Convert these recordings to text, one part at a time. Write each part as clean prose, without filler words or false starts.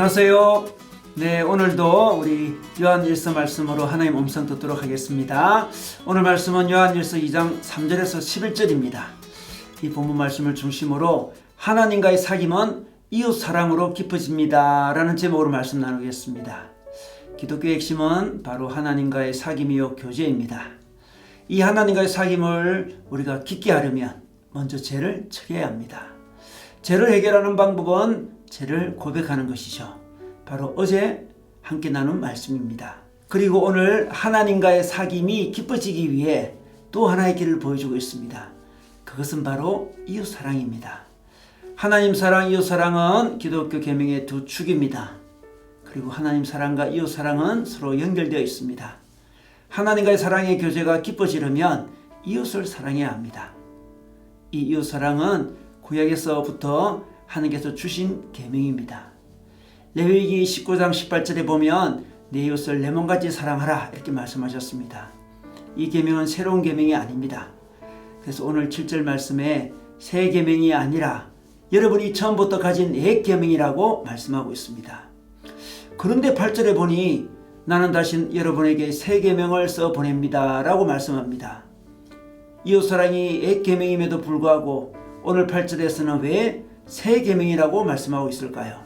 안녕하세요. 네, 오늘도 우리 요한일서 말씀으로 하나님 음성 듣도록 하겠습니다. 오늘 말씀은 요한일서 2장 3절에서 11절입니다. 이 본문 말씀을 중심으로 하나님과의 사귐은 이웃 사랑으로 깊어집니다 라는 제목으로 말씀 나누겠습니다. 기독교의 핵심은 바로 하나님과의 사귐이요 교제입니다. 이 하나님과의 사귐을 우리가 깊게 하려면 먼저 죄를 처리해야 합니다. 죄를 해결하는 방법은 죄를 고백하는 것이죠. 바로 어제 함께 나눈 말씀입니다. 그리고 오늘 하나님과의 사귐이 깊어지기 위해 또 하나의 길을 보여주고 있습니다. 그것은 바로 이웃 사랑입니다. 하나님 사랑, 이웃 사랑은 기독교 계명의 두 축입니다. 그리고 하나님 사랑과 이웃 사랑은 서로 연결되어 있습니다. 하나님과의 사랑의 교제가 깊어지려면 이웃을 사랑해야 합니다. 이 이웃 사랑은 구약에서부터 하나님께서 주신 계명입니다. 레위기 19장 18절에 보면 내 이웃을 내 몸같이 사랑하라 이렇게 말씀하셨습니다. 이 계명은 새로운 계명이 아닙니다. 그래서 오늘 7절 말씀에 새 계명이 아니라 여러분이 처음부터 가진 옛 계명이라고 말씀하고 있습니다. 그런데 8절에 보니 나는 다시 여러분에게 새 계명을 써 보냅니다 라고 말씀합니다. 이웃사랑이 옛 계명임에도 불구하고 오늘 8절에서는 왜 새 계명이라고 말씀하고 있을까요?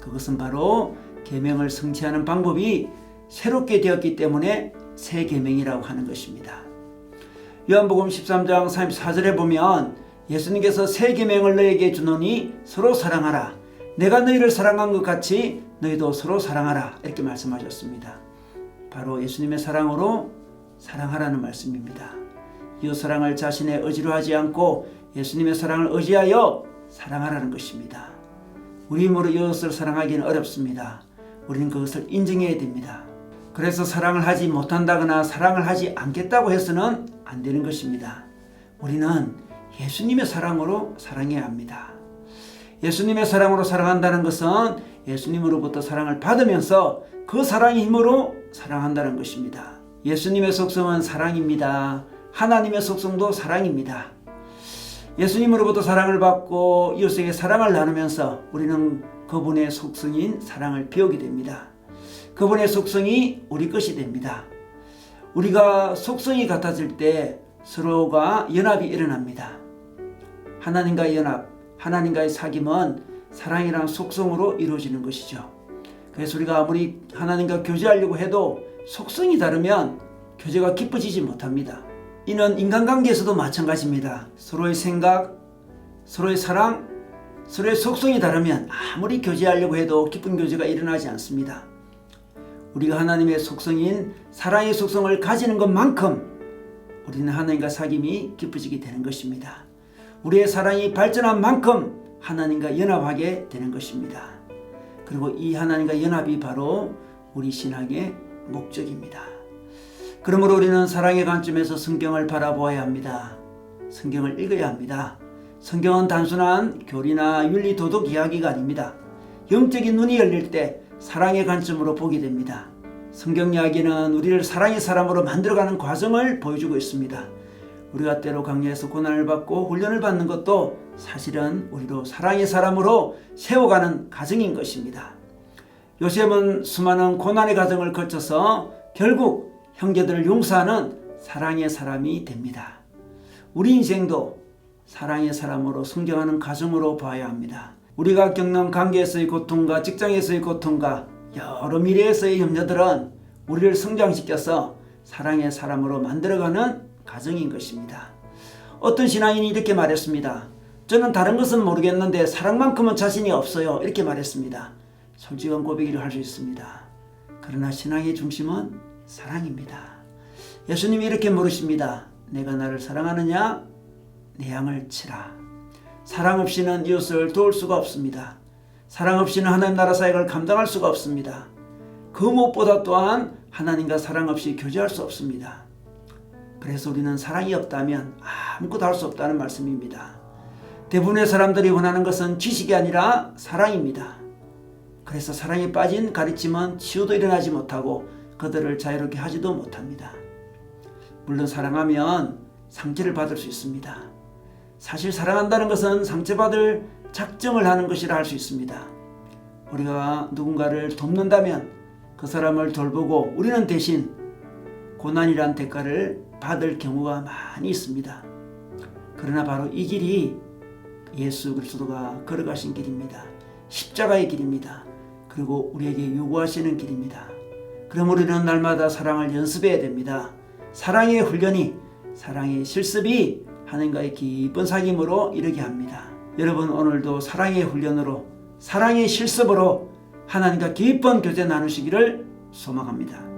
그것은 바로 계명을 성취하는 방법이 새롭게 되었기 때문에 새 계명이라고 하는 것입니다. 요한복음 13장 34절에 보면 예수님께서 새 계명을 너에게 주노니 서로 사랑하라. 내가 너희를 사랑한 것 같이 너희도 서로 사랑하라 이렇게 말씀하셨습니다. 바로 예수님의 사랑으로 사랑하라는 말씀입니다. 이웃 사랑을 자신의 의지로 하지 않고 예수님의 사랑을 의지하여 사랑하라는 것입니다. 우리 힘으로 이웃을 사랑하기는 어렵습니다. 우리는 그것을 인정해야 됩니다. 그래서 사랑을 하지 못한다거나 사랑을 하지 않겠다고 해서는 안 되는 것입니다. 우리는 예수님의 사랑으로 사랑해야 합니다. 예수님의 사랑으로 사랑한다는 것은 예수님으로부터 사랑을 받으면서 그 사랑의 힘으로 사랑한다는 것입니다. 예수님의 속성은 사랑입니다. 하나님의 속성도 사랑입니다. 예수님으로부터 사랑을 받고 이웃에게 사랑을 나누면서 우리는 그분의 속성인 사랑을 배우게 됩니다. 그분의 속성이 우리 것이 됩니다. 우리가 속성이 같아질 때 서로가 연합이 일어납니다. 하나님과의 연합, 하나님과의 사귐은 사랑이라는 속성으로 이루어지는 것이죠. 그래서 우리가 아무리 하나님과 교제하려고 해도 속성이 다르면 교제가 깊어지지 못합니다. 이는 인간관계에서도 마찬가지입니다. 서로의 생각, 서로의 사랑, 서로의 속성이 다르면 아무리 교제하려고 해도 깊은 교제가 일어나지 않습니다. 우리가 하나님의 속성인 사랑의 속성을 가지는 것만큼 우리는 하나님과 사귐이 깊어지게 되는 것입니다. 우리의 사랑이 발전한 만큼 하나님과 연합하게 되는 것입니다. 그리고 이 하나님과 연합이 바로 우리 신앙의 목적입니다. 그러므로 우리는 사랑의 관점에서 성경을 바라보아야 합니다. 성경을 읽어야 합니다. 성경은 단순한 교리나 윤리 도덕 이야기가 아닙니다. 영적인 눈이 열릴 때 사랑의 관점으로 보게 됩니다. 성경 이야기는 우리를 사랑의 사람으로 만들어가는 과정을 보여주고 있습니다. 우리가 때로 강야에서 고난을 받고 훈련을 받는 것도 사실은 우리로 사랑의 사람으로 세워가는 과정인 것입니다. 요셉은 수많은 고난의 과정을 거쳐서 결국 형제들을 용서하는 사랑의 사람이 됩니다. 우리 인생도 사랑의 사람으로 성장하는 과정으로 봐야 합니다. 우리가 겪는 관계에서의 고통과 직장에서의 고통과 여러 미래에서의 염려들은 우리를 성장시켜서 사랑의 사람으로 만들어가는 과정인 것입니다. 어떤 신앙인이 이렇게 말했습니다. 저는 다른 것은 모르겠는데 사랑만큼은 자신이 없어요. 이렇게 말했습니다. 솔직한 고백이라 할 수 있습니다. 그러나 신앙의 중심은 사랑입니다. 예수님이 이렇게 물으십니다. 내가 나를 사랑하느냐? 내 양을 치라. 사랑 없이는 이웃을 도울 수가 없습니다. 사랑 없이는 하나님 나라 사역을 감당할 수가 없습니다. 그 무엇보다 또한 하나님과 사랑 없이 교제할 수 없습니다. 그래서 우리는 사랑이 없다면 아무것도 할 수 없다는 말씀입니다. 대부분의 사람들이 원하는 것은 지식이 아니라 사랑입니다. 그래서 사랑에 빠진 가르침은 치유도 일어나지 못하고 그들을 자유롭게 하지도 못합니다. 물론 사랑하면 상처를 받을 수 있습니다. 사실 사랑한다는 것은 상처받을 작정을 하는 것이라 할 수 있습니다. 우리가 누군가를 돕는다면 그 사람을 돌보고 우리는 대신 고난이란 대가를 받을 경우가 많이 있습니다. 그러나 바로 이 길이 예수 그리스도가 걸어가신 길입니다. 십자가의 길입니다. 그리고 우리에게 요구하시는 길입니다. 그럼 우리는 날마다 사랑을 연습해야 됩니다. 사랑의 훈련이, 사랑의 실습이 하나님과의 깊은 사귐으로 이르게 합니다. 여러분 오늘도 사랑의 훈련으로, 사랑의 실습으로 하나님과 깊은 교제 나누시기를 소망합니다.